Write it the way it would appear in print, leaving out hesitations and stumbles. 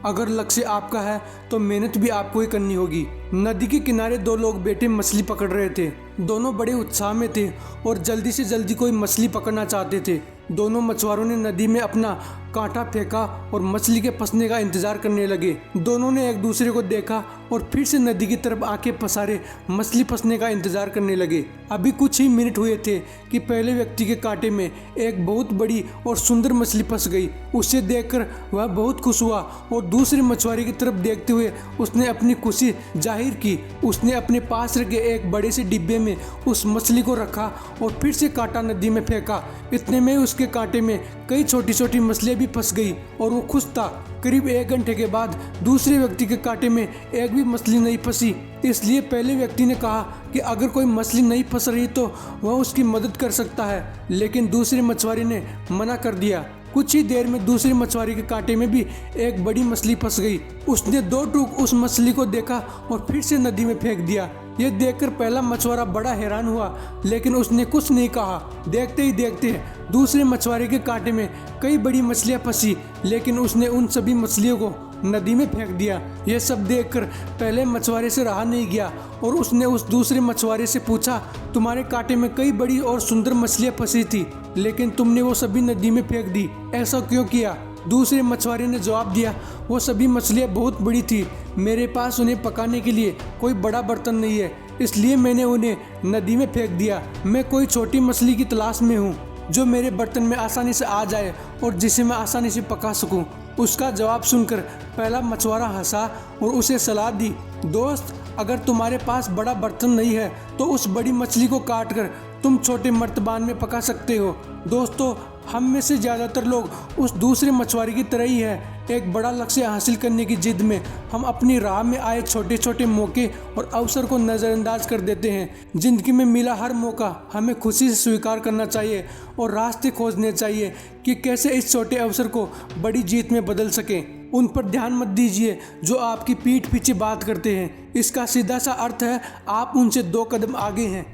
अगर लक्ष्य आपका है तो मेहनत भी आपको ही करनी होगी। नदी के किनारे दो लोग बैठे मछली पकड़ रहे थे। दोनों बड़े उत्साह में थे और जल्दी से जल्दी कोई मछली पकड़ना चाहते थे। दोनों मछुआरों ने नदी में अपना कांटा फेंका और मछली के फंसने का इंतजार करने लगे। दोनों ने एक दूसरे को देखा और फिर से नदी की तरफ आंखें पसारे मछली फंसने का इंतजार करने लगे। अभी कुछ ही मिनट हुए थे कि पहले व्यक्ति के कांटे में एक बहुत बड़ी और सुंदर मछली फंस गई। उसे देखकर वह बहुत खुश हुआ और दूसरे मछुआरे की तरफ देखते हुए उसने अपनी खुशी जाहिर की। उसने अपने पास रखे एक बड़े से डिब्बे में उस मछली को रखा और फिर से कांटा नदी में फेंका। इतने में उसके कांटे में कई छोटी छोटी मछलियां भी फंस गई और वो खुश था। करीब 1 घंटे के बाद दूसरे व्यक्ति के कांटे में एक भी मछली नहीं फंसी। इसलिए पहले व्यक्ति ने कहा कि अगर कोई मछली नहीं फंस रही तो वह उसकी मदद कर सकता है, लेकिन दूसरे मछुआरे ने मना कर दिया। कुछ ही देर में दूसरे मछुआरे के कांटे में भी एक बड़ी मछली फंस गई। उसने 2 टूक उस मछली को देखा और फिर से नदी में फेंक दिया। यह देखकर पहला मछुआरा बड़ा हैरान हुआ, लेकिन उसने कुछ नहीं कहा। देखते ही देखते दूसरे मछुआरे के कांटे में कई बड़ी मछलियां फंसी, लेकिन उसने उन सभी मछलियों को नदी में फेंक दिया। यह सब देखकर पहले मछुआरे से रहा नहीं गया और उसने उस दूसरे मछुआरे से पूछा, तुम्हारे कांटे में कई बड़ी और सुंदर मछलियां फंसी थी, लेकिन तुमने वो सभी नदी में फेंक दी, ऐसा क्यों किया? दूसरे मछुआरे ने जवाब दिया, वो सभी मछलियां बहुत बड़ी थी, मेरे पास उन्हें पकाने के लिए कोई बड़ा बर्तन नहीं है, इसलिए मैंने उन्हें नदी में फेंक दिया। मैं कोई छोटी मछली की तलाश में हूँ जो मेरे बर्तन में आसानी से आ जाए और जिसे मैं आसानी से पका सकूं। उसका जवाब सुनकर पहला मछुआरा हंसा और उसे सलाह दी, दोस्त, अगर तुम्हारे पास बड़ा बर्तन नहीं है तो उस बड़ी मछली को काट कर तुम छोटे मर्तबान में पका सकते हो। दोस्तों, हम में से ज़्यादातर लोग उस दूसरे मछुआरे की तरह ही है। एक बड़ा लक्ष्य हासिल करने की जिद में हम अपनी राह में आए छोटे छोटे मौके और अवसर को नज़रअंदाज कर देते हैं। जिंदगी में मिला हर मौका हमें खुशी से स्वीकार करना चाहिए और रास्ते खोजने चाहिए कि कैसे इस छोटे अवसर को बड़ी जीत में बदल सकें। उन पर ध्यान मत दीजिए जो आपकी पीठ पीछे बात करते हैं। इसका सीधा सा अर्थ है आप उनसे 2 कदम आगे हैं।